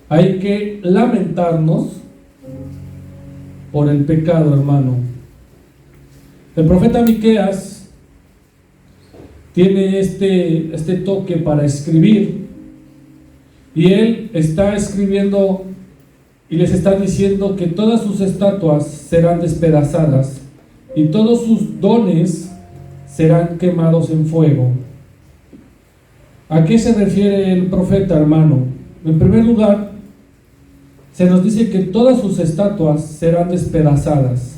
Hay que lamentarnos por el pecado, hermano. El profeta Miqueas tiene este toque para escribir, y él está escribiendo y les está diciendo que todas sus estatuas serán despedazadas y todos sus dones serán quemados en fuego. ¿A qué se refiere el profeta, hermano? En primer lugar, se nos dice que todas sus estatuas serán despedazadas.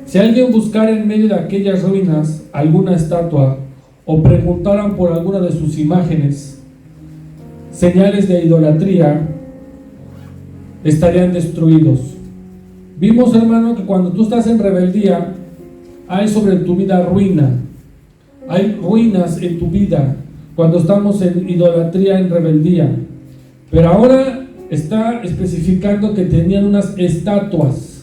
Si alguien buscara en medio de aquellas ruinas alguna estatua, o preguntaran por alguna de sus imágenes, señales de idolatría, estarían destruidos. Vimos, hermano, que cuando tú estás en rebeldía, hay sobre tu vida ruina. Hay ruinas en tu vida cuando estamos en idolatría, en rebeldía. Pero ahora está especificando que tenían unas estatuas.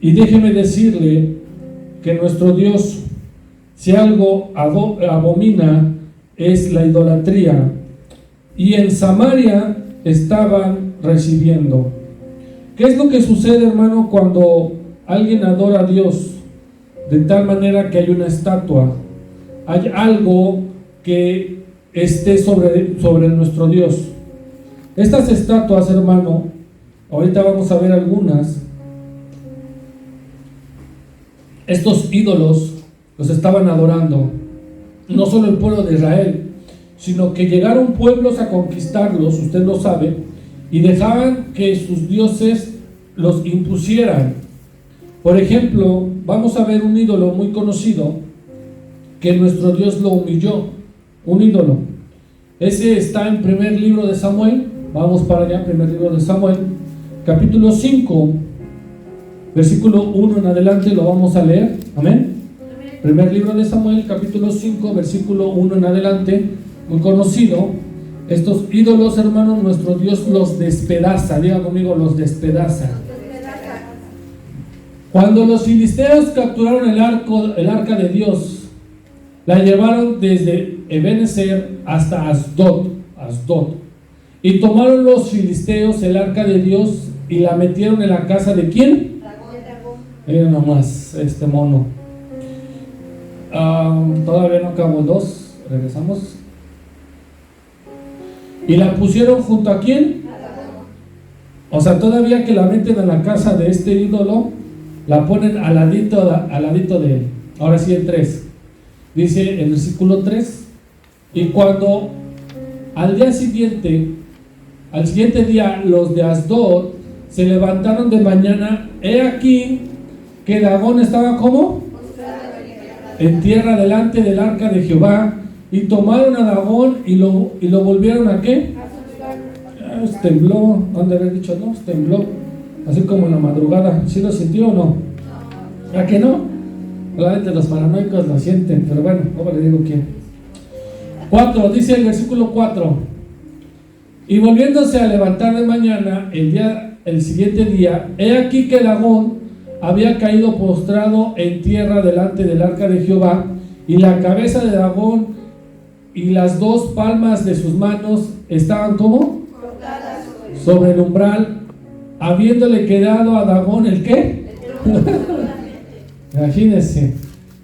Y déjeme decirle que nuestro Dios, si algo abomina, es la idolatría. Y en Samaria estaban recibiendo. ¿Qué es lo que sucede, hermano, cuando alguien adora a Dios de tal manera que hay una estatua? Hay algo que esté sobre nuestro Dios. Estas estatuas, hermano, ahorita vamos a ver algunas. Estos ídolos los estaban adorando, no solo el pueblo de Israel, sino que llegaron pueblos a conquistarlos, usted lo sabe, y dejaban que sus dioses los impusieran. Por ejemplo, vamos a ver un ídolo muy conocido que nuestro Dios lo humilló, un ídolo. Ese está en primer libro de Samuel. Vamos para allá, primer libro de Samuel, capítulo 5, versículo 1 en adelante, lo vamos a leer. Amén. Primer libro de Samuel, capítulo 5, versículo 1 en adelante, muy conocido. Estos ídolos, hermanos, nuestro Dios los despedaza. Diga conmigo, los despedaza. Cuando los filisteos capturaron el arca de Dios, la llevaron desde Ebenezer hasta Asdod, y tomaron los filisteos el arca de Dios y la metieron en la casa de ¿quién? Mira nomás este mono. Todavía no acabó dos. Regresamos. Y la pusieron junto a ¿quién? O sea, todavía que la meten a la casa de este ídolo, la ponen al ladito de él. Ahora sí, el 3. Dice el versículo 3: y cuando al siguiente día los de Asdod se levantaron de mañana, he aquí que Dagón estaba ¿cómo? En tierra delante del arca de Jehová, y tomaron a Dagón y lo volvieron ¿a qué? Tembló, han de haber dicho, no, tembló, así como en la madrugada. ¿Sí lo sintió o no? ¿A que no? Probablemente los paranoicos lo sienten, pero bueno, no le digo quién. 4, dice el versículo 4: y volviéndose a levantar de mañana el siguiente día, he aquí que Dagón había caído postrado en tierra delante del arca de Jehová, y la cabeza de Dagón y las dos palmas de sus manos estaban ¿cómo? Sobre el umbral, habiéndole quedado a Dagón ¿el qué? Imagínense.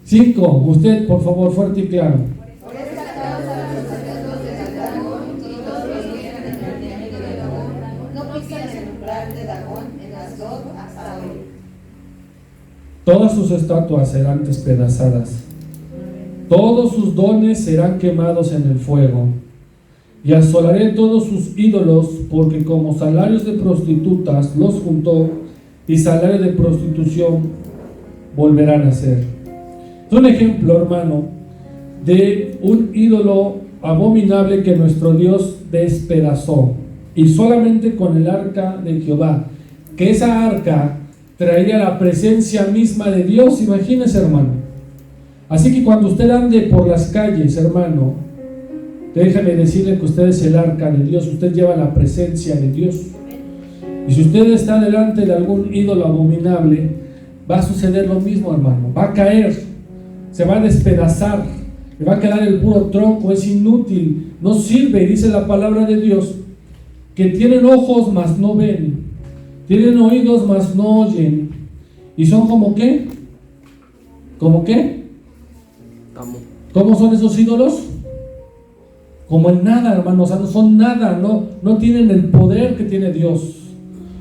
5, usted por favor, fuerte y claro. Todas sus estatuas serán despedazadas, todos sus dones serán quemados en el fuego, y asolaré todos sus ídolos, porque como salarios de prostitutas los juntó, y salario de prostitución volverán a ser. Es un ejemplo, hermano, de un ídolo abominable que nuestro Dios despedazó, y solamente con el arca de Jehová, que esa arca traía la presencia misma de Dios. Imagínese, hermano. Así que cuando usted ande por las calles, hermano, déjame decirle que usted es el arca de Dios, usted lleva la presencia de Dios. Y si usted está delante de algún ídolo abominable, va a suceder lo mismo, hermano. Va a caer, se va a despedazar. le va a quedar el puro tronco, es inútil, no sirve. Dice la palabra de Dios que tienen ojos mas no ven, tienen oídos mas no oyen, y son como ¿qué? ¿Como qué? ¿Cómo son esos ídolos? Como en nada, hermanos, o sea, no son nada, no tienen el poder que tiene Dios.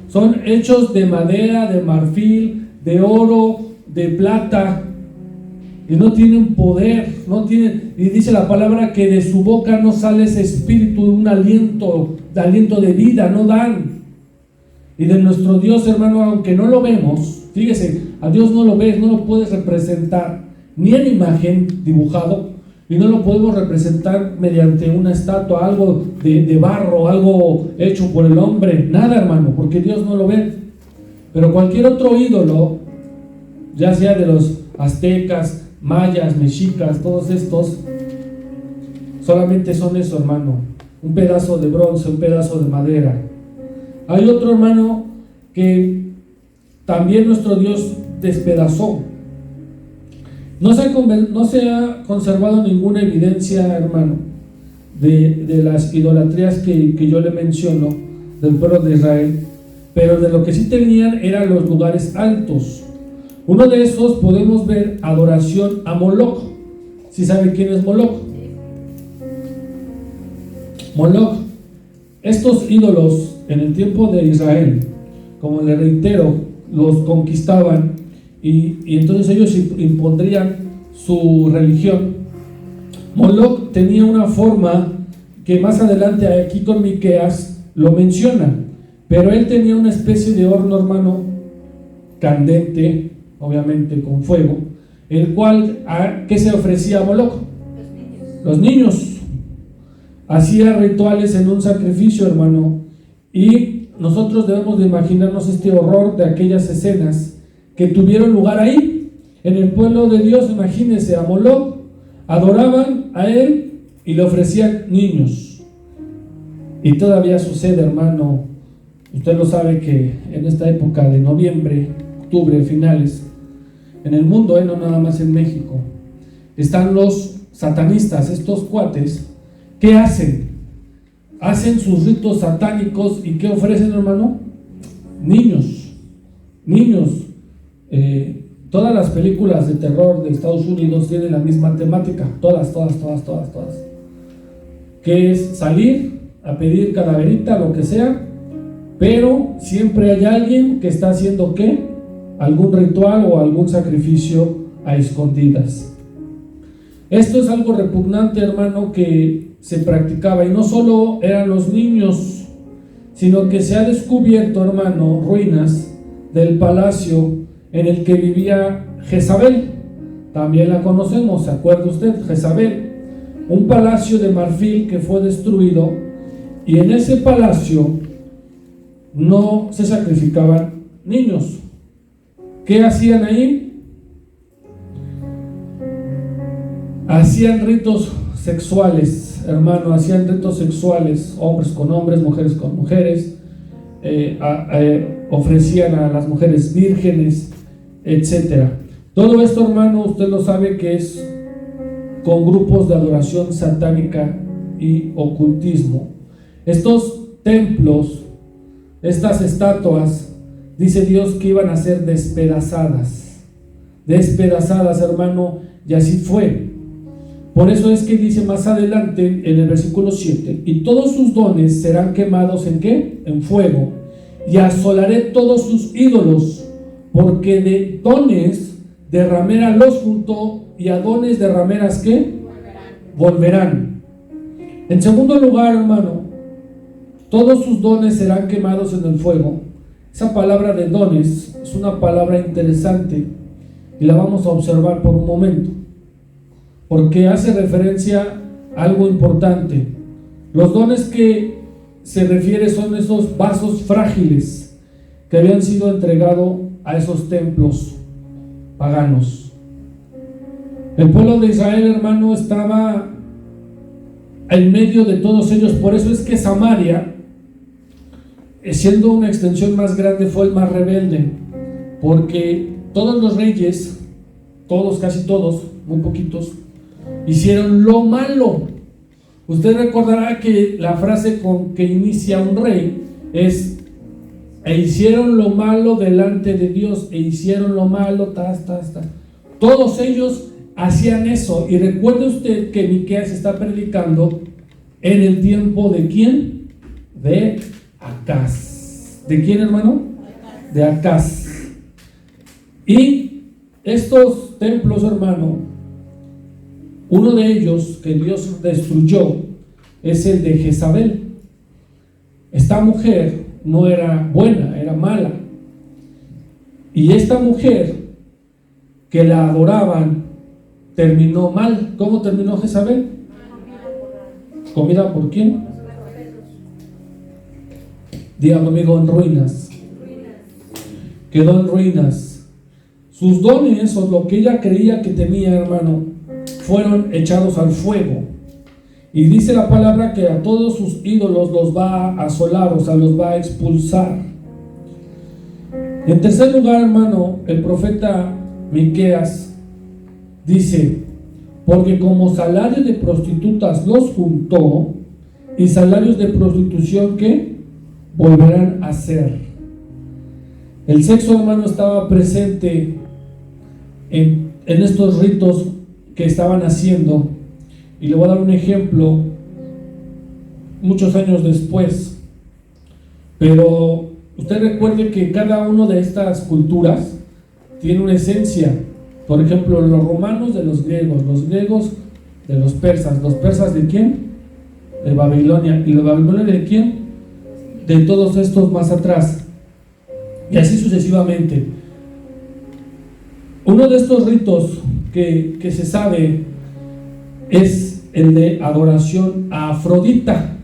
Son hechos de madera, de marfil, de oro, de plata, y no tienen poder, no tienen, y dice la palabra que de su boca no sale ese espíritu, un aliento de vida, no dan. Y de nuestro Dios, hermano, aunque no lo vemos, fíjese, a Dios no lo ves, no lo puedes representar, ni en imagen dibujado, y no lo podemos representar mediante una estatua, algo de barro, algo hecho por el hombre, nada, hermano, porque Dios no lo ve. Pero cualquier otro ídolo, ya sea de los aztecas, mayas, mexicas, todos estos, solamente son eso, hermano, un pedazo de bronce, un pedazo de madera. Hay otro, hermano, que también nuestro Dios despedazó. No se ha conservado ninguna evidencia, hermano, de las idolatrías que yo le menciono del pueblo de Israel, pero de lo que sí tenían eran los lugares altos. Uno de esos podemos ver adoración a Moloch. ¿Sí sabe quién es Moloch? Moloch, estos ídolos en el tiempo de Israel, como le reitero, los conquistaban y entonces ellos impondrían su religión. Moloch tenía una forma que más adelante aquí con Miqueas lo menciona, pero él tenía una especie de horno, hermano, candente, obviamente con fuego, el cual, ¿qué se ofrecía a Moloch? Los niños. Hacía rituales en un sacrificio, hermano, y nosotros debemos de imaginarnos este horror de aquellas escenas que tuvieron lugar ahí, en el pueblo de Dios. Imagínense, a Moloch adoraban a él y le ofrecían niños. Y todavía sucede, hermano, usted lo sabe, que en esta época de noviembre, octubre, finales, en el mundo, no nada más en México, están los satanistas, estos cuates. ¿Qué hacen? Hacen sus ritos satánicos. ¿Y qué ofrecen, hermano? Niños. Todas las películas de terror de Estados Unidos tienen la misma temática. Todas. Que es salir a pedir calaverita, lo que sea, pero siempre hay alguien que está haciendo ¿qué? Algún ritual o algún sacrificio a escondidas. Esto es algo repugnante, hermano, que se practicaba, y no solo eran los niños, sino que se ha descubierto, hermano, ruinas del palacio en el que vivía Jezabel. También la conocemos, ¿se acuerda usted? Jezabel, un palacio de marfil que fue destruido, y en ese palacio no se sacrificaban niños. ¿Qué hacían ahí? Hacían ritos sexuales, hermano, hacían ritos sexuales, hombres con hombres, mujeres con mujeres, ofrecían a las mujeres vírgenes, etcétera. Todo esto, hermano, usted lo sabe que es con grupos de adoración satánica y ocultismo. Estos templos, estas estatuas, dice Dios que iban a ser despedazadas, hermano, y así fue. Por eso es que dice más adelante en el versículo 7: y todos sus dones serán quemados ¿en qué? En fuego, y asolaré todos sus ídolos, porque de dones derramé a los junto, y a dones derrameras ¿qué? Volverán. En segundo lugar, hermano, todos sus dones serán quemados en el fuego. Esa palabra de dones es una palabra interesante y la vamos a observar por un momento, porque hace referencia a algo importante. Los dones que se refiere son esos vasos frágiles que habían sido entregados a esos templos paganos. El pueblo de Israel, hermano, estaba en medio de todos ellos. Por eso es que Samaria, siendo una extensión más grande, fue el más rebelde, porque todos los reyes, casi todos, muy poquitos, hicieron lo malo. Usted recordará que la frase con que inicia un rey es: e hicieron lo malo delante de Dios, e hicieron lo malo, Todos ellos hacían eso. Y recuerde usted que Miqueas está predicando en el tiempo ¿de quién? De Acaz. ¿De quién, hermano? De Acaz. Y estos templos, hermano, uno de ellos que Dios destruyó es el de Jezabel. Esta mujer no era buena, era mala. Y esta mujer que la adoraban terminó mal. ¿Cómo terminó Jezabel? ¿Comida por quién? Diga conmigo, en ruinas. Quedó en ruinas. Sus dones, o lo que ella creía que tenía, hermano, fueron echados al fuego. Y dice la palabra que a todos sus ídolos los va a asolar, o sea, los va a expulsar. En tercer lugar, hermano, el profeta Miqueas dice: porque como salario de prostitutas los juntó, y salarios de prostitución que volverán a ser. El sexo, hermano, estaba presente en estos ritos que estaban haciendo. Y le voy a dar un ejemplo muchos años después. Pero usted recuerde que cada una de estas culturas tiene una esencia. Por ejemplo, los romanos de los griegos de los persas ¿de quién? De Babilonia. ¿Y los babilonios de quién? De todos estos más atrás. Y así sucesivamente. Uno de estos ritos que se sabe es el de adoración a Afrodita.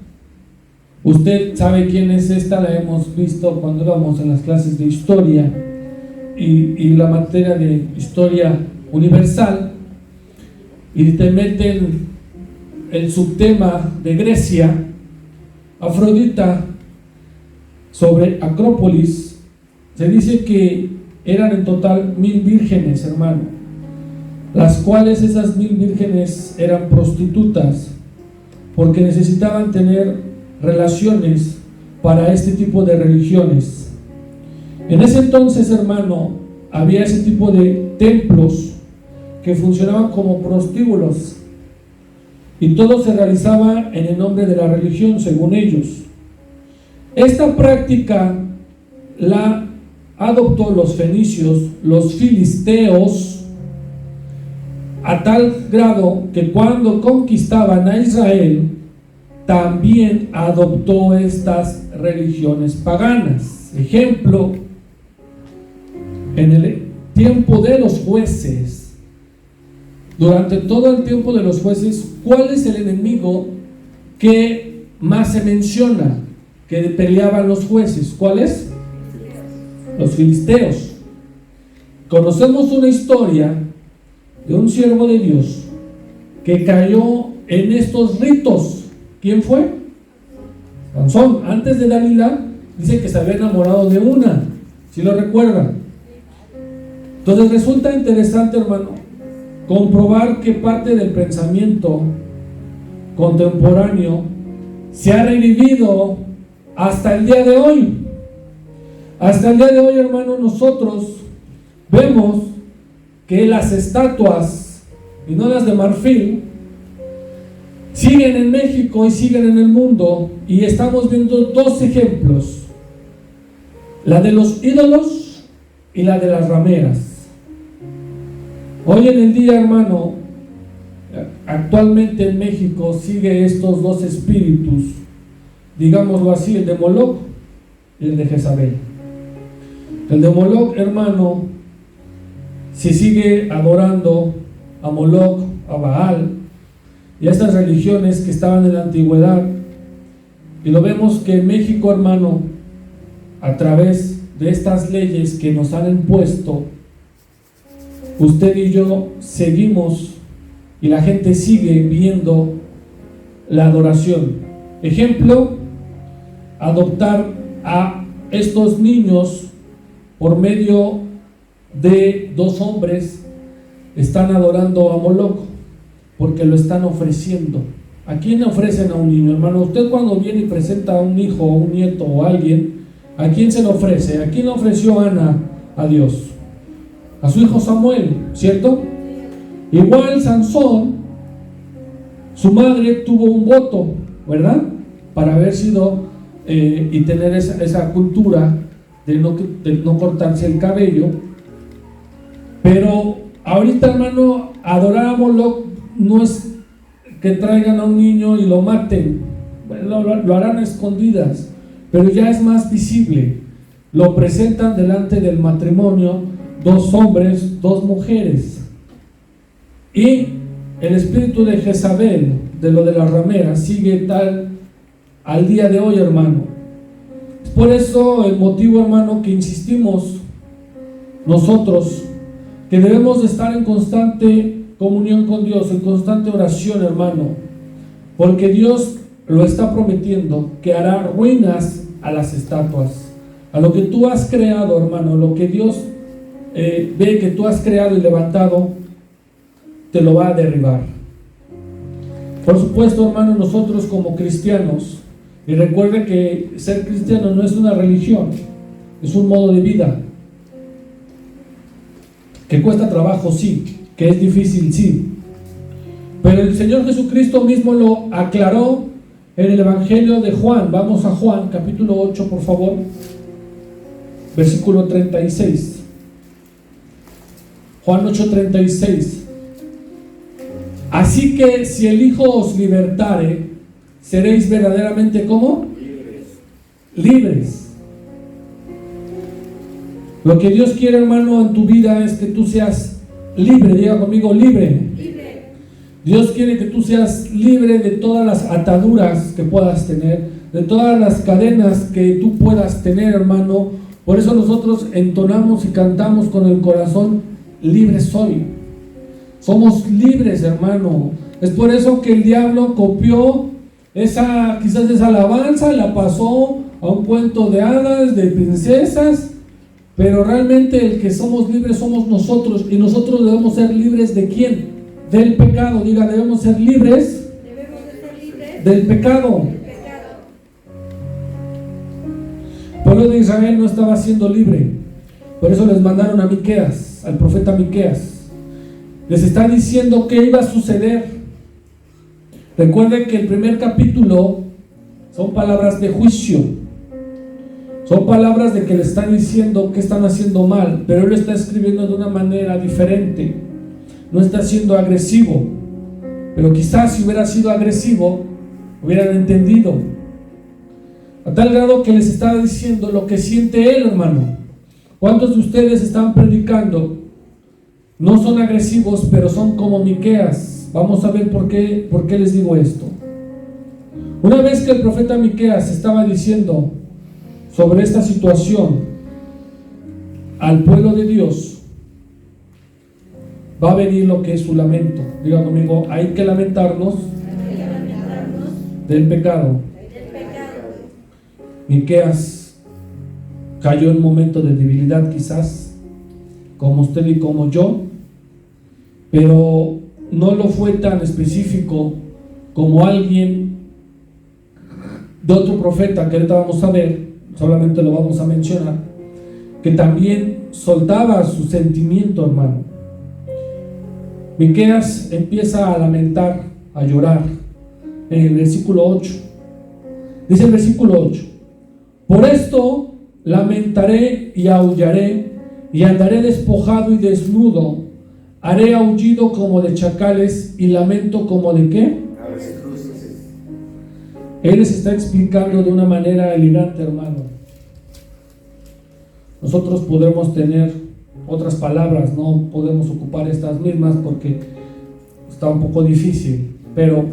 Usted sabe quién es esta, la hemos visto cuando íbamos en las clases de historia y la materia de historia universal, y te meten el subtema de Grecia, Afrodita, sobre Acrópolis. Se dice que eran en total 1000 vírgenes, hermano, las cuales esas 1000 vírgenes eran prostitutas porque necesitaban tener relaciones para este tipo de religiones. En ese entonces, hermano, había ese tipo de templos que funcionaban como prostíbulos, y todo se realizaba en el nombre de la religión, según ellos. Esta práctica la adoptó los fenicios, los filisteos, a tal grado que cuando conquistaban a Israel, también adoptó estas religiones paganas. Ejemplo, en el tiempo de los jueces, durante todo el tiempo de los jueces, ¿cuál es el enemigo que más se menciona que peleaban los jueces? ¿Cuál es? Los filisteos. Conocemos una historia de un siervo de Dios que cayó en estos ritos. ¿Quién fue? Sansón. Antes de Dalila, dice que se había enamorado de una, ¿sí lo recuerdan? Entonces resulta interesante, hermano, comprobar que parte del pensamiento contemporáneo se ha revivido hasta el día de hoy. Hasta el día de hoy, hermano, nosotros vemos que las estatuas, y no las de marfil, siguen en México y siguen en el mundo, y estamos viendo dos ejemplos: la de los ídolos y la de las rameras. Hoy en el día, hermano, actualmente en México sigue estos dos espíritus, digámoslo así, el de Moloch y el de Jezabel. El de Moloch, hermano, se sigue adorando a Moloch, a Baal y a estas religiones que estaban en la antigüedad, y lo vemos que en México, hermano, a través de estas leyes que nos han impuesto, usted y yo seguimos, y la gente sigue viendo la adoración. Ejemplo, adoptar a estos niños por medio de dos hombres, están adorando a Moloch. porque lo están ofreciendo. ¿A quién le ofrecen a un niño, hermano? Usted cuando viene y presenta a un hijo, o un nieto o a alguien, ¿a quién se lo ofrece? ¿A quién le ofreció Ana a Dios? A su hijo Samuel, ¿cierto? Igual Sansón, su madre tuvo un voto, ¿verdad? Para haber sido y tener esa cultura de no cortarse el cabello. Pero ahorita, hermano, adorámoslo, no es que traigan a un niño y lo maten, bueno, lo harán a escondidas, pero ya es más visible. Lo presentan delante del matrimonio, 2 hombres, 2 mujeres. Y el espíritu de Jezabel, de lo de la ramera, sigue tal al día de hoy, hermano. Por eso el motivo, hermano, que insistimos nosotros, que debemos de estar en constante comunión con Dios, en constante oración, hermano, porque Dios lo está prometiendo, que hará ruinas a las estatuas, a lo que tú has creado, hermano, lo que Dios ve que tú has creado y levantado, te lo va a derribar. Por supuesto, hermano, nosotros como cristianos, y recuerde que ser cristiano no es una religión, es un modo de vida, que cuesta trabajo, sí, que es difícil, sí, pero el Señor Jesucristo mismo lo aclaró en el Evangelio de Juan. Vamos a Juan, capítulo 8, por favor, versículo 36. Juan 8:36. Así que si el Hijo os libertare, seréis verdaderamente ¿cómo? Libres. Lo que Dios quiere, hermano, en tu vida es que tú seas libre. Diga conmigo, libre. Dios quiere que tú seas libre de todas las ataduras que puedas tener, de todas las cadenas que tú puedas tener, hermano. Por eso nosotros entonamos y cantamos con el corazón: libre soy. Somos libres, hermano. Es por eso que el diablo copió quizás esa alabanza, la pasó a un cuento de hadas, de princesas, pero realmente el que somos libres somos nosotros, y nosotros debemos ser libres ¿de quién? Del pecado. Diga, debemos ser libres, del pecado. El pueblo de Israel no estaba siendo libre, por eso les mandaron a Miqueas, al profeta Miqueas. Les está diciendo qué iba a suceder. Recuerden que el primer capítulo son palabras de juicio, son palabras de que le están diciendo que están haciendo mal, pero él lo está escribiendo de una manera diferente. No está siendo agresivo, pero quizás si hubiera sido agresivo hubieran entendido, a tal grado que les estaba diciendo lo que siente él, hermano. ¿Cuántos de ustedes están predicando? No son agresivos, pero son como Miqueas. Vamos a ver por qué les digo esto. Una vez que el profeta Miqueas estaba diciendo sobre esta situación al pueblo de Dios, va a venir lo que es su lamento. Diga conmigo, hay que lamentarnos del pecado. Miqueas cayó en un momento de debilidad, quizás como usted y como yo, pero no lo fue tan específico como alguien de otro profeta que ahorita vamos a ver, solamente lo vamos a mencionar, que también soltaba su sentimiento, hermano. Miqueas empieza a lamentar, a llorar en el versículo 8. Dice el versículo 8: por esto lamentaré y aullaré, y andaré despojado y desnudo, haré aullido como de chacales y lamento como de ¿qué? Él les está explicando de una manera elegante, hermano. Nosotros podemos tener otras palabras, no podemos ocupar estas mismas porque está un poco difícil, pero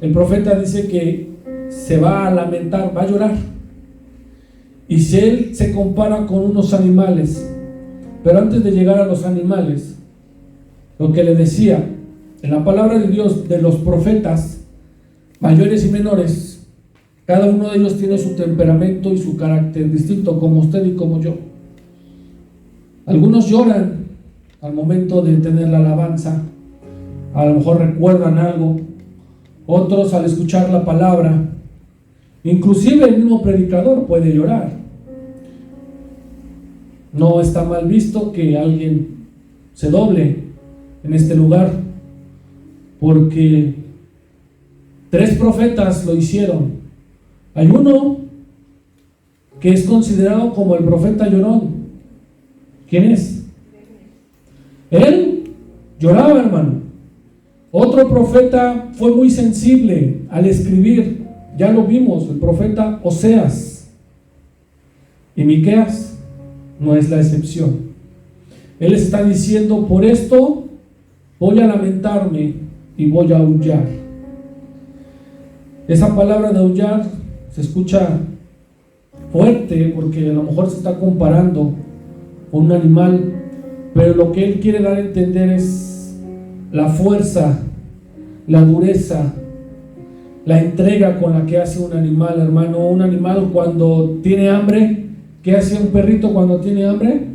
el profeta dice que se va a lamentar, va a llorar. Y si él se compara con unos animales, pero antes de llegar a los animales, lo que le decía en la palabra de Dios de los profetas mayores y menores, cada uno de ellos tiene su temperamento y su carácter distinto, como usted y como yo. Algunos lloran al momento de tener la alabanza, a lo mejor recuerdan algo, otros al escuchar la palabra, inclusive el mismo predicador puede llorar. No está mal visto que alguien se doble en este lugar, porque 3 profetas lo hicieron. Hay uno que es considerado como el profeta llorón. ¿Quién es? Él lloraba, hermano. Otro profeta fue muy sensible al escribir. Ya lo vimos, el profeta Oseas. Y Miqueas no es la excepción. Él les está diciendo: por esto voy a lamentarme y voy a aullar. Esa palabra de aullar se escucha fuerte porque a lo mejor se está comparando con un animal, pero lo que él quiere dar a entender es la fuerza, la dureza, la entrega con la que hace un animal, hermano. Un animal cuando tiene hambre, ¿qué hace un perrito cuando tiene hambre?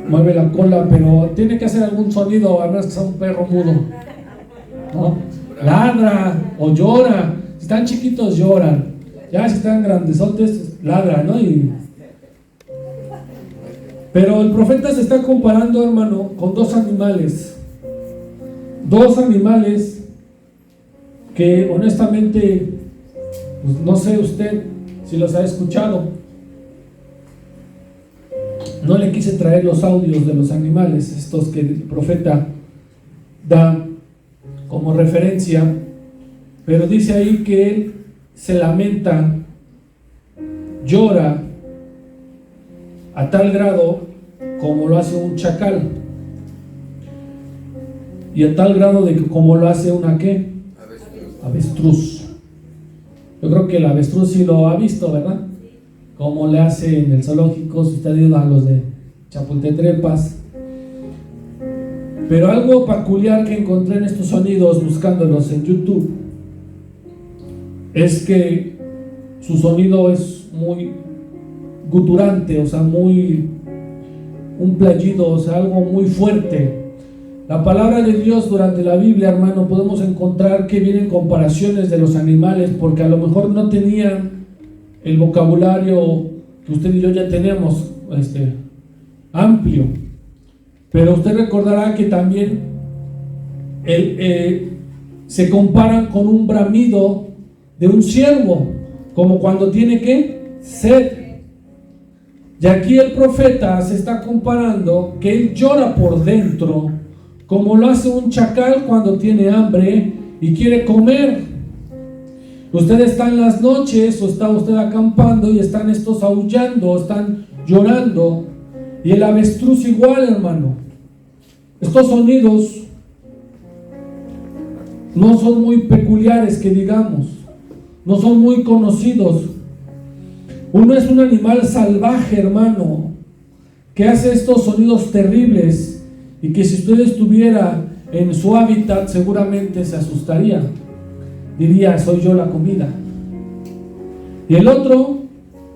Mueve la cola, pero tiene que hacer algún sonido, a menos que sea un perro mudo, ¿no? Ladra o llora. Si están chiquitos lloran, ya si están grandesotes ladran, ¿no? Pero el profeta se está comparando, hermano, con 2 animales. 2 animales que honestamente, pues no sé usted si los ha escuchado. No le quise traer los audios de los animales, estos que el profeta da como referencia, pero dice ahí que él se lamenta, llora a tal grado como lo hace un chacal, y a tal grado de que como lo hace una ¿qué? Avestruz. Yo creo que el avestruz sí lo ha visto, ¿verdad? Como le hace en el zoológico, si usted ha ido a los de Chapultepec. Pero algo peculiar que encontré en estos sonidos buscándolos en YouTube es que su sonido es muy guturante, o sea, muy un playido, o sea, algo muy fuerte. La palabra de Dios durante la Biblia, hermano, podemos encontrar que vienen comparaciones de los animales, porque a lo mejor no tenían el vocabulario que usted y yo ya tenemos amplio, pero usted recordará que también se comparan con un bramido de un ciervo, como cuando tiene ¿qué? Sed. Y aquí el profeta se está comparando que él llora por dentro, como lo hace un chacal cuando tiene hambre y quiere comer. Usted está en las noches o está usted acampando y están estos aullando, están llorando, y el avestruz igual, hermano. Estos sonidos no son muy peculiares, que digamos, no son muy conocidos. Uno es un animal salvaje, hermano, que hace estos sonidos terribles y que si usted estuviera en su hábitat seguramente se asustaría. Diría: soy yo la comida. Y el otro,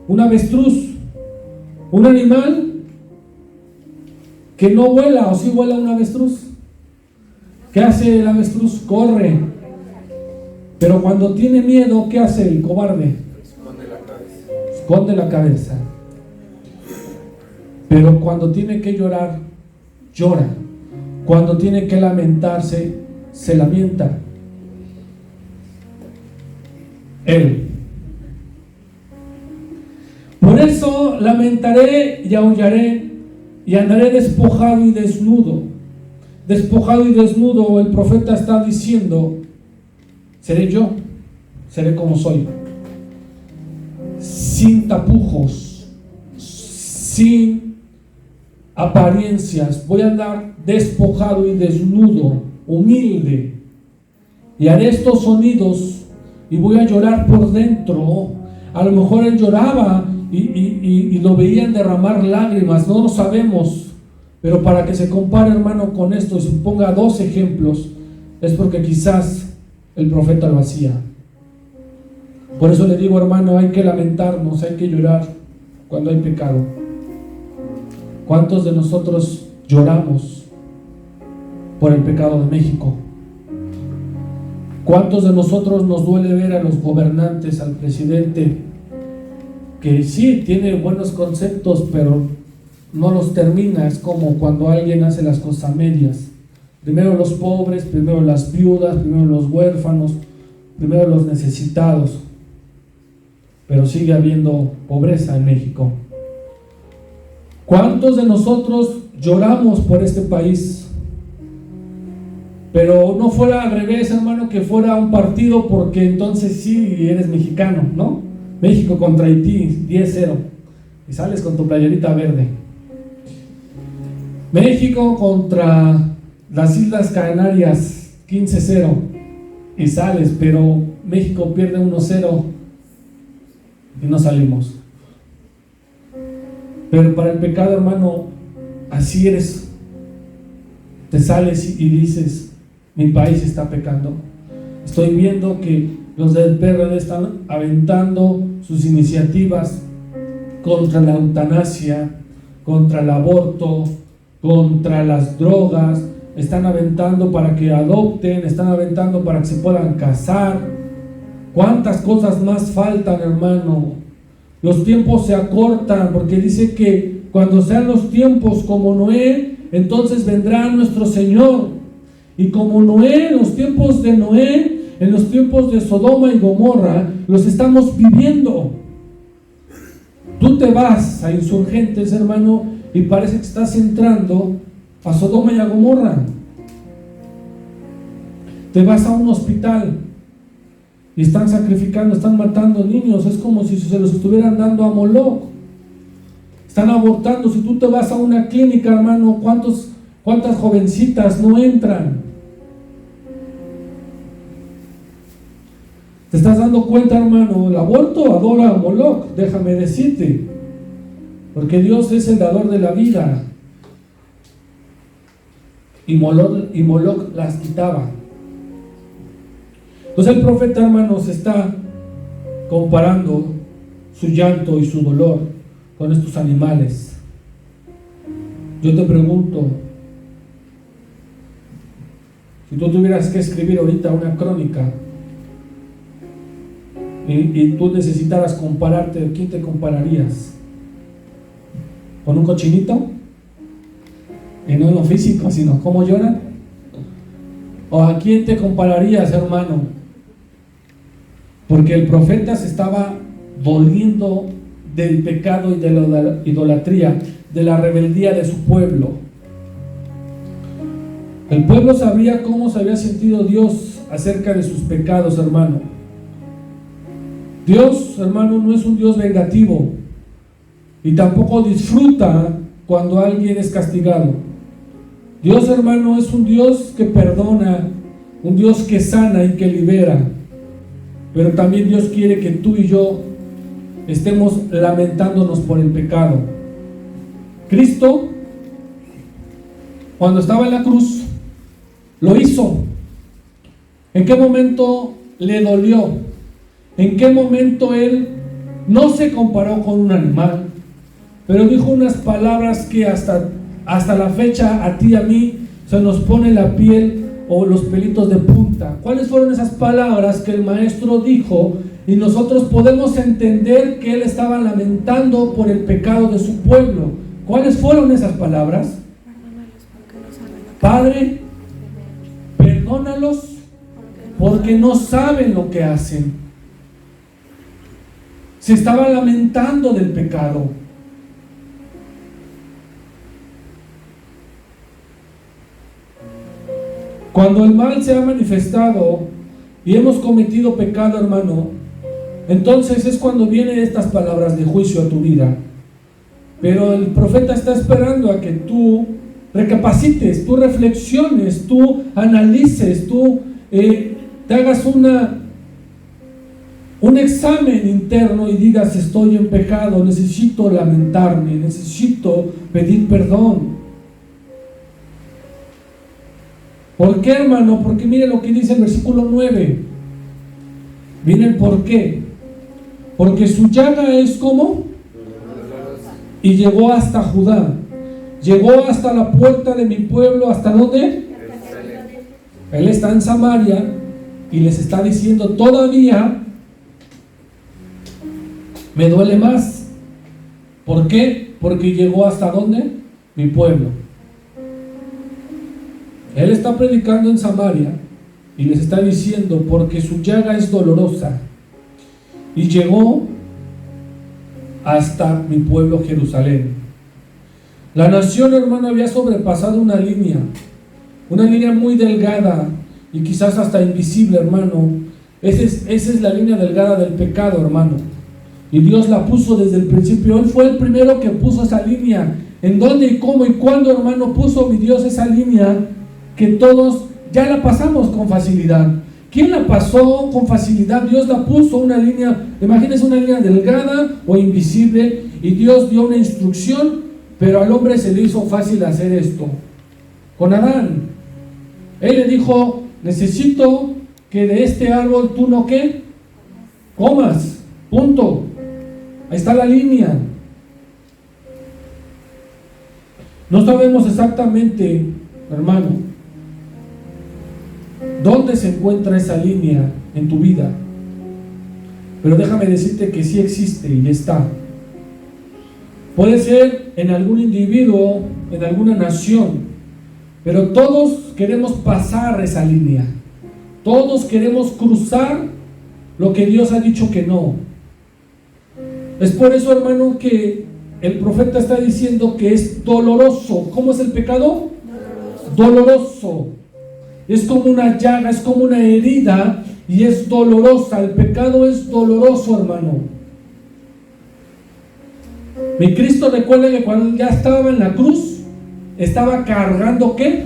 un avestruz, un animal que no vuela, o sí vuela un avestruz. ¿Qué hace el avestruz? Corre. Pero cuando tiene miedo, ¿qué hace el cobarde? Esconde la cabeza. Pero cuando tiene que llorar, llora. Cuando tiene que lamentarse, se lamenta. Él. Por eso lamentaré y aullaré y andaré despojado y desnudo. Despojado y desnudo, el profeta está diciendo: seré yo, seré como soy, sin tapujos, sin apariencias. Voy a andar despojado y desnudo, humilde, y haré estos sonidos y voy a llorar por dentro. A lo mejor él lloraba y lo veían derramar lágrimas, no lo sabemos, pero para que se compare, hermano, con esto y se ponga 2 ejemplos, es porque quizás el profeta lo hacía. Por eso le digo, hermano, hay que lamentarnos, hay que llorar cuando hay pecado. ¿Cuántos de nosotros lloramos por el pecado de México. ¿Cuántos de nosotros nos duele ver a los gobernantes, al presidente, que sí tiene buenos conceptos, pero no los termina? Es como cuando alguien hace las cosas a medias. Primero los pobres, primero las viudas, primero los huérfanos, primero los necesitados. Pero sigue habiendo pobreza en México. ¿Cuántos de nosotros lloramos por este país? Pero no fuera al revés, hermano, que fuera un partido, porque entonces sí eres mexicano, ¿no? México contra Haití, 10-0, y sales con tu playerita verde. México contra las Islas Canarias, 15-0, y sales, pero México pierde 1-0 y no salimos. Pero para el pecado, hermano, así eres. Te sales y dices: mi país está pecando. Estoy viendo que los del PRD están aventando sus iniciativas contra la eutanasia, contra el aborto, contra las drogas. Están aventando para que adopten, están aventando para que se puedan casar. ¿Cuántas cosas más faltan, hermano? Los tiempos se acortan, porque dice que cuando sean los tiempos como Noé, entonces vendrá nuestro Señor. Y como Noé, en los tiempos de Noé, en los tiempos de Sodoma y Gomorra, los estamos viviendo. Tú te vas a Insurgentes, hermano, y parece que estás entrando a Sodoma y a Gomorra. Te vas a un hospital y están sacrificando, están matando niños. Es como si se los estuvieran dando a Moloch. Están abortando. Si tú te vas a una clínica, hermano, ¿cuántas jovencitas no entran? ¿Te estás dando cuenta, hermano? El aborto adora a Moloch, déjame decirte, porque Dios es el dador de la vida, y Moloch las quitaba. Entonces el profeta, hermanos, está comparando su llanto y su dolor con estos animales. Yo te pregunto, si tú tuvieras que escribir ahorita una crónica y tú necesitaras compararte, ¿quién te compararías? ¿Con un cochinito? Y no en lo físico, sino cómo lloran. ¿O a quién te compararías, hermano? Porque el profeta se estaba doliendo del pecado y de la idolatría, de la rebeldía de su pueblo. El pueblo sabía cómo se había sentido Dios acerca de sus pecados, hermano. Dios, hermano, no es un Dios vengativo, y tampoco disfruta cuando alguien es castigado. Dios, hermano, es un Dios que perdona, un Dios que sana y que libera. Pero también Dios quiere que tú y yo estemos lamentándonos por el pecado. Cristo, cuando estaba en la cruz, lo hizo. ¿En qué momento le dolió? ¿En qué momento Él no se comparó con un animal, pero dijo unas palabras que hasta la fecha a ti y a mí se nos pone la piel o los pelitos de punta? ¿Cuáles fueron esas palabras que el maestro dijo? Y nosotros podemos entender que Él estaba lamentando por el pecado de su pueblo. ¿Cuáles fueron esas palabras? Padre, perdónalos porque no saben lo que hacen. Se estaba lamentando del pecado. Cuando el mal se ha manifestado y hemos cometido pecado, hermano, entonces es cuando vienen estas palabras de juicio a tu vida. Pero el profeta está esperando a que tú recapacites, tú reflexiones, tú analices, tú te hagas un examen interno y digas: estoy en pecado, necesito lamentarme, necesito pedir perdón. ¿Por qué, hermano? Porque mire lo que dice el versículo 9. Viene el por qué. Porque su llaga es como, y llegó hasta Judá, llegó hasta la puerta de mi pueblo. ¿Hasta dónde? Él está en Samaria y les está diciendo: todavía me duele más. ¿Por qué? Porque llegó hasta ¿dónde? Mi pueblo. Él está predicando en Samaria y les está diciendo: porque su llaga es dolorosa y llegó hasta mi pueblo Jerusalén. La nación, hermano, había sobrepasado una línea muy delgada y quizás hasta invisible, hermano. Esa es la línea delgada del pecado, hermano. Y Dios la puso desde el principio. Él fue el primero que puso esa línea. ¿En dónde y cómo y cuándo, hermano, puso mi Dios esa línea que todos ya la pasamos con facilidad? ¿Quién la pasó con facilidad? Dios la puso una línea, imagínense, una línea delgada o invisible, y Dios dio una instrucción, pero al hombre se le hizo fácil hacer esto. Con Adán, Él le dijo: necesito que de este árbol tú no ¿qué? Comas, punto. Ahí está la línea. No sabemos exactamente, hermano, dónde se encuentra esa línea en tu vida, pero déjame decirte que sí existe y está. Puede ser en algún individuo, en alguna nación, pero todos queremos pasar esa línea. Todos queremos cruzar lo que Dios ha dicho que no. Es por eso, hermano, que el profeta está diciendo que es doloroso. ¿Cómo es el pecado? Doloroso. Es como una llaga, es como una herida y es dolorosa. El pecado es doloroso, hermano. Mi Cristo, recuerda que cuando ya estaba en la cruz, estaba cargando ¿qué?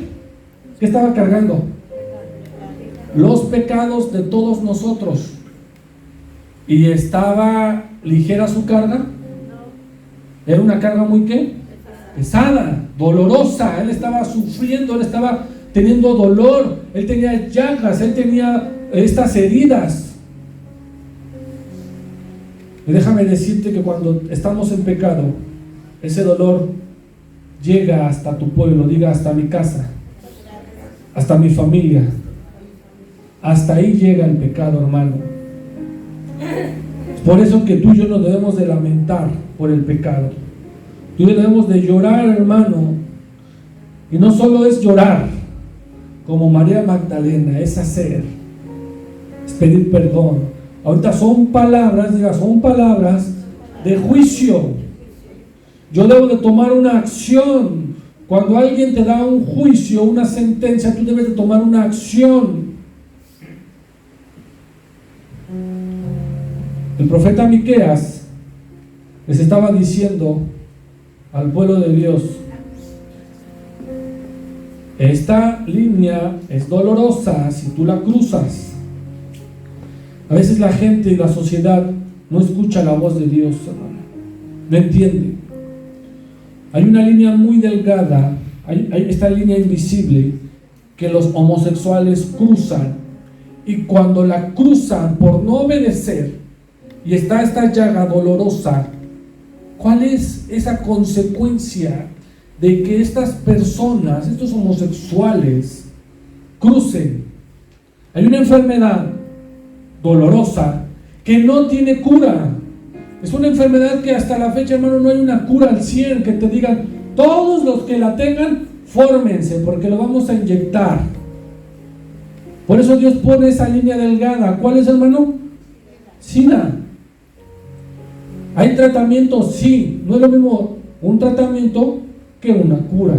¿Qué estaba cargando? Los pecados de todos nosotros. ¿Y estaba ligera su carga? Era una carga muy ¿qué? Pesada, dolorosa. Él estaba sufriendo, él estaba teniendo dolor, él tenía llagas, él tenía estas heridas. Y déjame decirte que cuando estamos en pecado, ese dolor llega hasta tu pueblo, diga hasta mi casa, hasta mi familia. Hasta ahí llega el pecado, hermano. Por eso que tú y yo nos debemos de lamentar por el pecado. Tú y yo debemos de llorar, hermano. Y no solo es llorar como María Magdalena, es hacer, es pedir perdón. Ahorita son palabras, diga, son palabras de juicio. Yo debo de tomar una acción. Cuando alguien te da un juicio, una sentencia, tú debes de tomar una acción. El profeta Miqueas les estaba diciendo al pueblo de Dios: esta línea es dolorosa si tú la cruzas. A veces la gente y la sociedad no escucha la voz de Dios, hermano. No entiende. Hay una línea muy delgada, hay esta línea invisible que los homosexuales cruzan, y cuando la cruzan por no obedecer, y está esta llaga dolorosa, ¿cuál es esa consecuencia de que estas personas, estos homosexuales, crucen? Hay una enfermedad dolorosa que no tiene cura. Es una enfermedad que hasta la fecha, hermano, no hay una cura al 100 que te digan: todos los que la tengan, fórmense, porque lo vamos a inyectar. Por eso Dios pone esa línea delgada. ¿Cuál es, hermano? SIDA. ¿Hay tratamiento? Sí. No es lo mismo un tratamiento que una cura.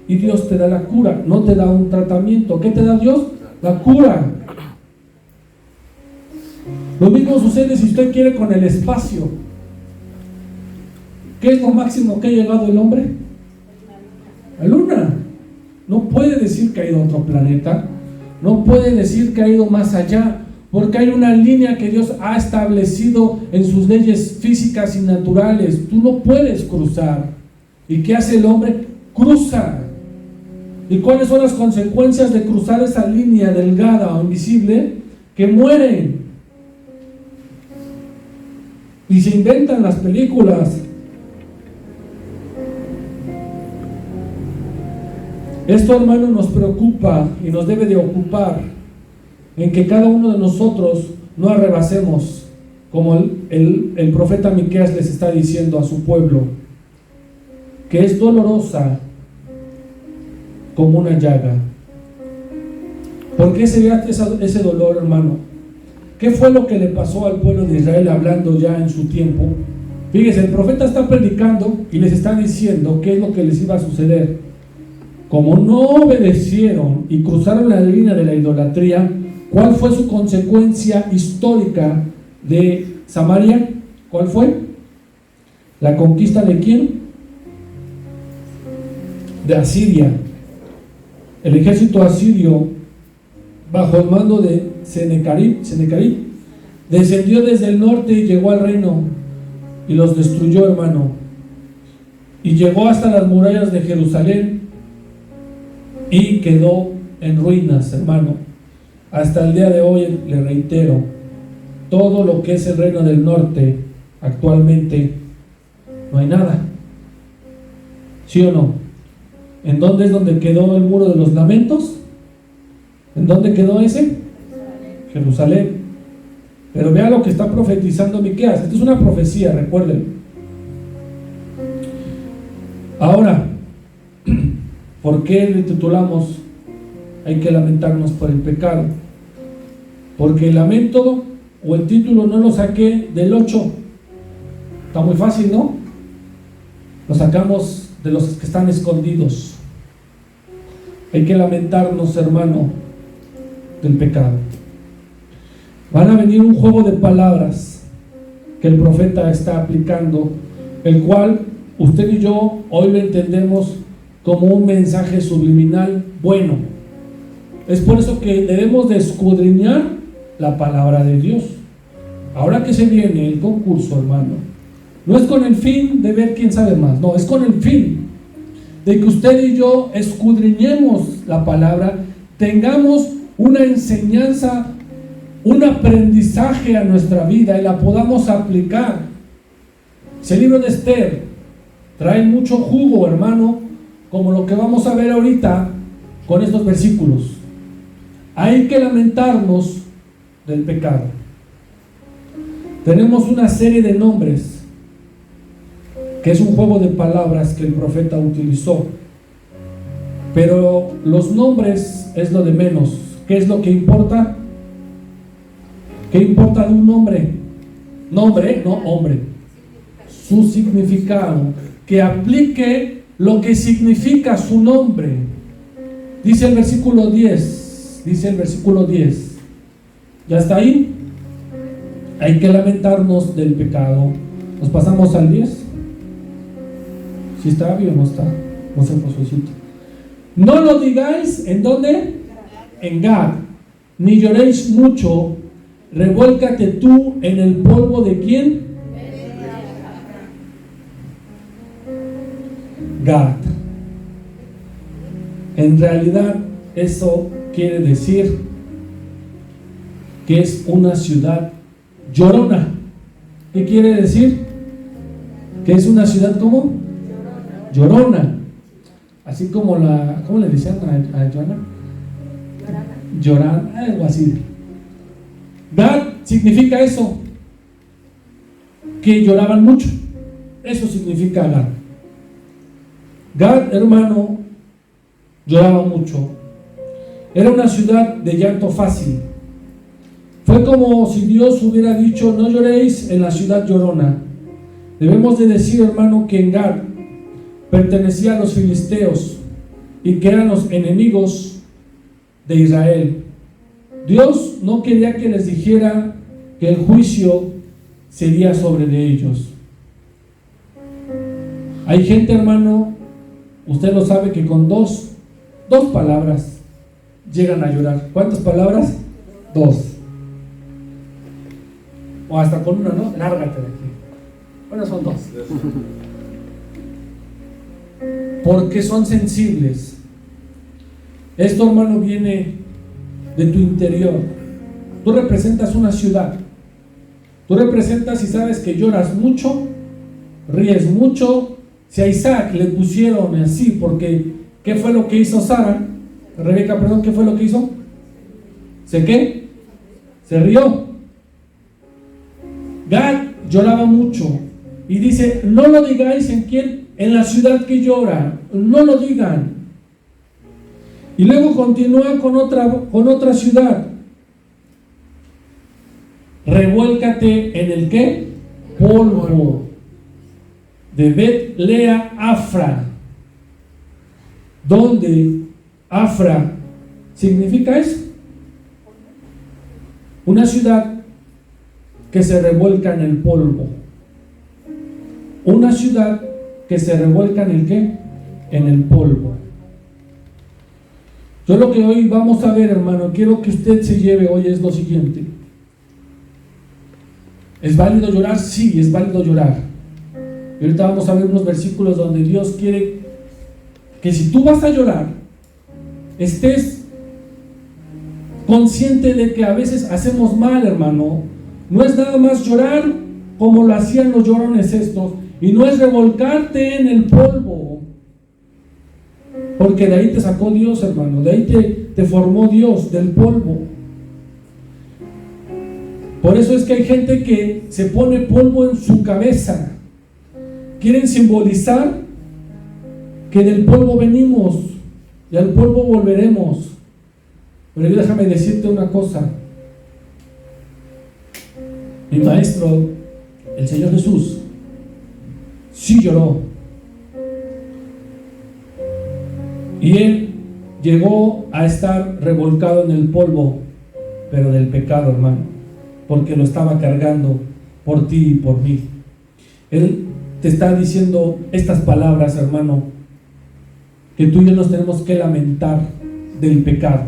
Y Dios te da la cura, no te da un tratamiento. ¿Qué te da Dios? La cura. Lo mismo sucede si usted quiere con el espacio. ¿Qué es lo máximo que ha llegado el hombre? La luna. No puede decir que ha ido a otro planeta. No puede decir que ha ido más allá. Porque hay una línea que Dios ha establecido en sus leyes físicas y naturales. Tú no puedes cruzar. ¿Y qué hace el hombre? Cruza. ¿Y cuáles son las consecuencias de cruzar esa línea delgada o invisible? Que mueren. Y se inventan las películas. Esto, hermano, nos preocupa y nos debe de ocupar en que cada uno de nosotros no arrebasemos, como el profeta Miqueas les está diciendo a su pueblo, que es dolorosa como una llaga. ¿Por qué sería ese dolor, hermano? ¿Qué fue lo que le pasó al pueblo de Israel hablando ya en su tiempo? Fíjese, el profeta está predicando y les está diciendo qué es lo que les iba a suceder. Como no obedecieron y cruzaron la línea de la idolatría, ¿cuál fue su consecuencia histórica de Samaria? ¿Cuál fue? ¿La conquista de quién? De Asiria. El ejército asirio, bajo el mando de Senecarib, descendió desde el norte y llegó al reino y los destruyó, hermano, y llegó hasta las murallas de Jerusalén y quedó en ruinas, hermano. Hasta el día de hoy, le reitero, todo lo que es el reino del norte actualmente no hay nada. ¿Sí o no? ¿En dónde es donde quedó el muro de los lamentos? ¿En dónde quedó ese? Jerusalén. Pero vea lo que está profetizando Miqueas. Esto es una profecía, recuerden. Ahora, ¿por qué le titulamos hay que lamentarnos por el pecado? Porque el lamento o el título no lo saqué del 8. Está muy fácil, ¿no? Lo sacamos de los que están escondidos. Hay que lamentarnos, hermano, del pecado. Van a venir un juego de palabras que el profeta está aplicando, el cual usted y yo hoy lo entendemos como un mensaje subliminal bueno. Es por eso que debemos de escudriñar la palabra de Dios. Ahora que se viene el concurso, hermano, no es con el fin de ver quién sabe más, no, es con el fin de que usted y yo escudriñemos la palabra, tengamos una enseñanza, un aprendizaje a nuestra vida y la podamos aplicar. Ese libro de Esther trae mucho jugo, hermano, como lo que vamos a ver ahorita con estos versículos. Hay que lamentarnos del pecado. Tenemos una serie de nombres, que es un juego de palabras que el profeta utilizó, pero los nombres es lo de menos. ¿Qué es lo que importa? ¿Qué importa de un nombre? Nombre, no hombre. Su significado, que aplique lo que significa su nombre. Dice el versículo 10, ¿ya está ahí? Hay que lamentarnos del pecado. Nos pasamos al 10. ¿Sí está bien o no está? No se posocito. No lo digáis, ¿en dónde? En Gad. Ni lloréis mucho. Revuélcate tú en el polvo de ¿quién? Gad. En realidad eso quiere decir que es una ciudad llorona. ¿Qué quiere decir? Que es una ciudad ¿cómo? Llorona. Así como ¿cómo le decían a Joana? Llorana, algo así. Gad significa eso, que lloraban mucho. Eso significa Gad. Gad, hermano, lloraba mucho. Era una ciudad de llanto fácil. Fue como si Dios hubiera dicho: no lloréis en la ciudad llorona. Debemos de decir, hermano, que en Gad pertenecía a los filisteos y que eran los enemigos de Israel. Dios no quería que les dijera que el juicio sería sobre de ellos. Hay gente, hermano, usted lo sabe, que con dos palabras llegan a llorar. ¿Cuántas palabras? 2. O hasta con una, ¿no? Lárgate de aquí. Bueno, son 2. Porque son sensibles. Esto, hermano, viene de tu interior. Tú representas una ciudad. Tú representas y sabes que lloras mucho, ríes mucho. Si a Isaac le pusieron así porque ¿qué fue lo que hizo Sara? Rebeca, perdón, ¿qué fue lo que hizo? ¿Qué? Se rió. Gad lloraba mucho y dice, no lo digáis en quién, en la ciudad que llora, no lo digan. Y luego continúa con otra ciudad. Revuélcate en el ¿qué? Polvo de Bet Lea Afra, donde Afra significa eso, una ciudad que se revuelca en el polvo, una ciudad que se revuelca en el ¿qué? En el polvo. Yo lo que hoy vamos a ver, hermano, quiero que usted se lleve hoy es lo siguiente. ¿Es válido llorar? Sí, es válido llorar. Y ahorita vamos a ver unos versículos donde Dios quiere que si tú vas a llorar, estés consciente de que a veces hacemos mal, hermano. No es nada más llorar como lo hacían los llorones estos, y no es revolcarte en el polvo, porque de ahí te sacó Dios, hermano, de ahí te formó Dios, del polvo. Por eso es que hay gente que se pone polvo en su cabeza. Quieren simbolizar que del polvo venimos y al polvo volveremos. Pero déjame decirte una cosa. Mi maestro, el Señor Jesús, sí lloró. Y Él llegó a estar revolcado en el polvo, pero del pecado, hermano, porque lo estaba cargando por ti y por mí. Él te está diciendo estas palabras, hermano, que tú y yo nos tenemos que lamentar del pecado,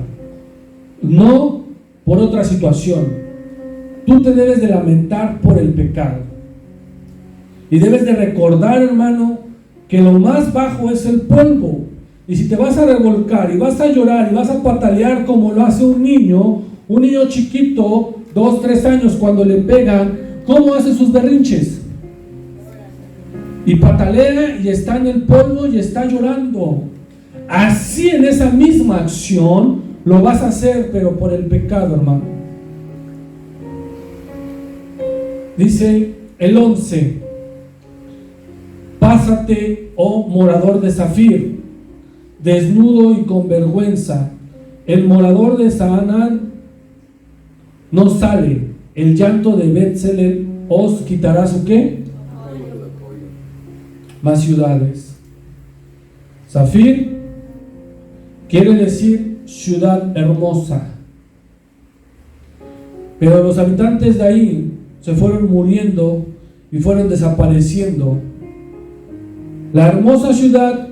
no por otra situación. Tú te debes de lamentar por el pecado y debes de recordar, hermano, que lo más bajo es el polvo. Y si te vas a revolcar y vas a llorar y vas a patalear como lo hace un niño chiquito, 2, 3 años, cuando le pegan, ¿cómo hace sus berrinches? Y patalea y está en el polvo y está llorando. Así, en esa misma acción lo vas a hacer, pero por el pecado, hermano. Dice el 11: pásate, oh morador de Zafir, desnudo y con vergüenza. El morador de Saanán no sale. El llanto de Betzelel os quitará su ¿qué? Más ciudades. Zafir quiere decir ciudad hermosa. Pero los habitantes de ahí se fueron muriendo y fueron desapareciendo. La hermosa ciudad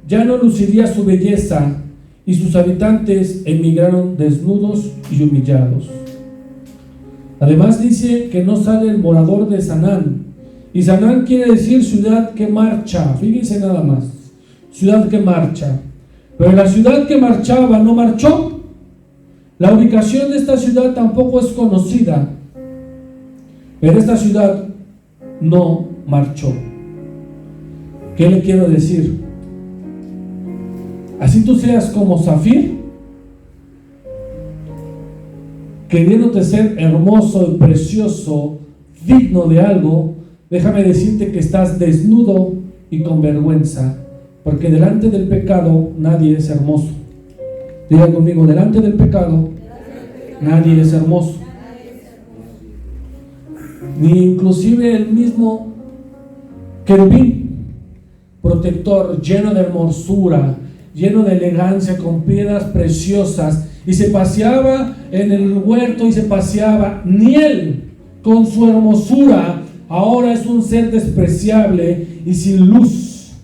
ya no luciría su belleza y sus habitantes emigraron desnudos y humillados. Además dice que no sale el morador de Sanán, y Sanán quiere decir ciudad que marcha. Fíjense nada más, ciudad que marcha. Pero la ciudad que marchaba no marchó. La ubicación de esta ciudad tampoco es conocida, pero esta ciudad no marchó. ¿Qué le quiero decir? Así tú seas como Zafir, queriéndote ser hermoso y precioso, digno de algo, déjame decirte que estás desnudo y con vergüenza, porque delante del pecado nadie es hermoso. Diga conmigo, delante del pecado nadie es hermoso. Ni inclusive el mismo querubín protector, lleno de hermosura, lleno de elegancia, con piedras preciosas, y se paseaba en el huerto y se paseaba. Ni él, con su hermosura, ahora es un ser despreciable y sin luz.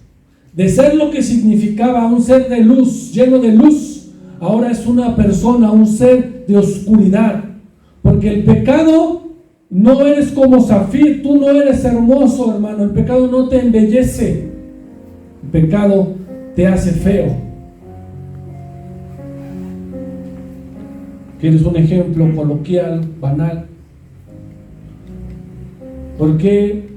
De ser lo que significaba un ser de luz, lleno de luz, ahora es una persona, un ser de oscuridad. Porque el pecado, no eres como Zafir, tú no eres hermoso, hermano. El pecado no te embellece, el pecado te hace feo. ¿Quieres un ejemplo coloquial, banal? ¿Por qué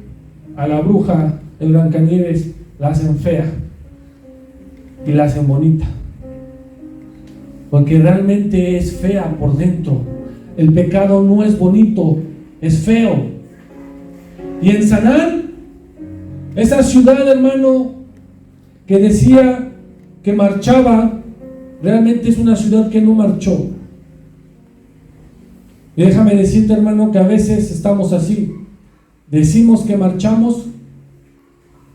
a la bruja, el Blancanieves, la hacen fea? y la hacen bonita, porque realmente es fea por dentro. El pecado no es bonito, es feo. Y en Sanán, esa ciudad, hermano, que decía que marchaba, realmente es una ciudad que no marchó. Y déjame decirte, hermano, que a veces estamos así. Decimos que marchamos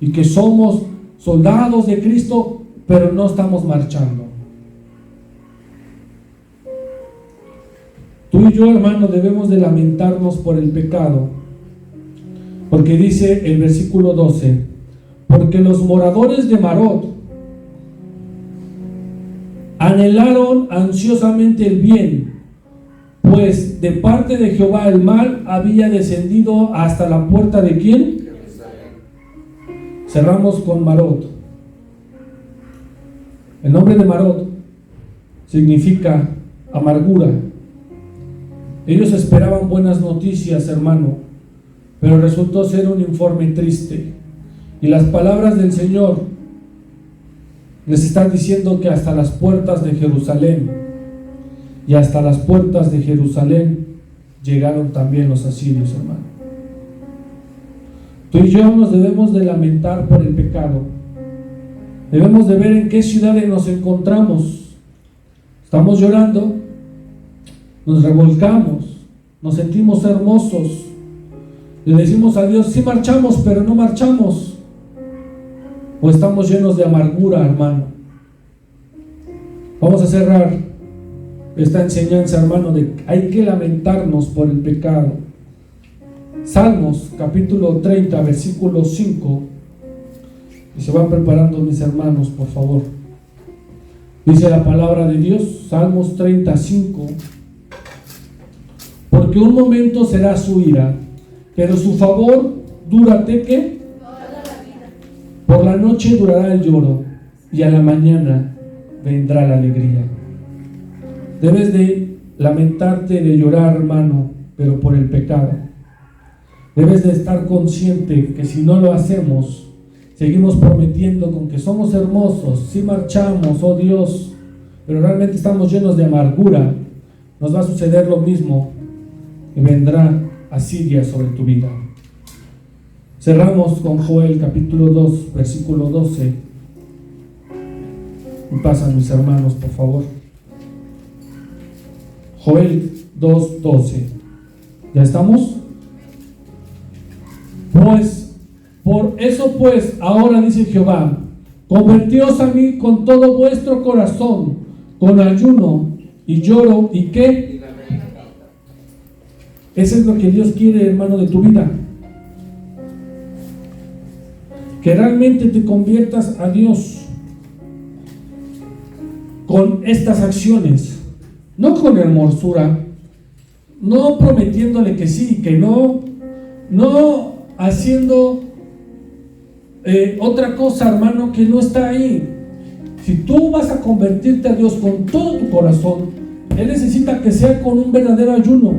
y que somos soldados de Cristo, pero no estamos marchando. Tú y yo, hermano, debemos de lamentarnos por el pecado, porque dice el versículo 12: porque los moradores de Marot anhelaron ansiosamente el bien, pues de parte de Jehová el mal había descendido hasta la puerta de ¿quién? Cerramos con Marot. El nombre de Marot significa amargura. Ellos esperaban buenas noticias, hermano, pero resultó ser un informe triste. Y las palabras del Señor les están diciendo que hasta las puertas de Jerusalén, y hasta las puertas de Jerusalén llegaron también los asirios, hermano. Tú y yo nos debemos de lamentar por el pecado. Debemos de ver en qué ciudades nos encontramos. Estamos llorando, nos revolcamos, nos sentimos hermosos, le decimos a Dios, sí marchamos, pero no marchamos. O estamos llenos de amargura, hermano. Vamos a cerrar esta enseñanza, hermano, de que hay que lamentarnos por el pecado. Salmos capítulo 30, versículo 5. Y se van preparando mis hermanos, por favor. Dice la palabra de Dios, Salmos 35: porque un momento será su ira, pero su favor dúrate ¿qué? Por la noche durará el lloro, y a la mañana vendrá la alegría. Debes de lamentarte, de llorar, hermano, pero por el pecado. Debes de estar consciente que si no lo hacemos, seguimos prometiendo con que somos hermosos, si marchamos, oh Dios, pero realmente estamos llenos de amargura. Nos va a suceder lo mismo, que vendrá Asiria sobre tu vida. Cerramos con Joel capítulo 2, versículo 12. Y pasan mis hermanos, por favor. Joel 2, 12. ¿Ya estamos? Pues, por eso pues, ahora dice Jehová, convertíos a mí con todo vuestro corazón, con ayuno y lloro y ¿qué? Eso es lo que Dios quiere, hermano, de tu vida. Que realmente te conviertas a Dios con estas acciones, no con hermosura, no prometiéndole que sí, que no, no haciendo otra cosa, hermano, que no está ahí. Si tú vas a convertirte a Dios con todo tu corazón, Él necesita que sea con un verdadero ayuno,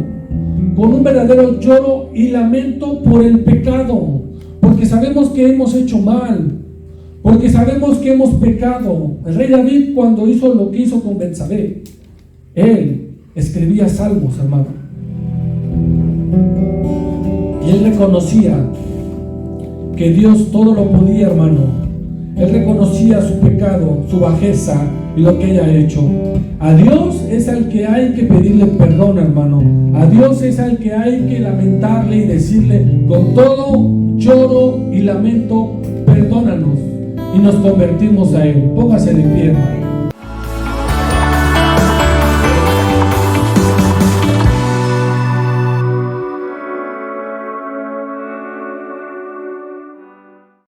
con un verdadero lloro y lamento por el pecado, porque sabemos que hemos hecho mal, porque sabemos que hemos pecado. El rey David, cuando hizo lo que hizo con Betsabé, él escribía salmos, hermano, y él reconocía que Dios todo lo podía, hermano. Él reconocía su pecado, su bajeza y lo que haya hecho. A Dios es al que hay que pedirle perdón, hermano. A Dios es al que hay que lamentarle y decirle con todo lloro y lamento, perdónanos, y nos convertimos a Él. Póngase de pie, hermano.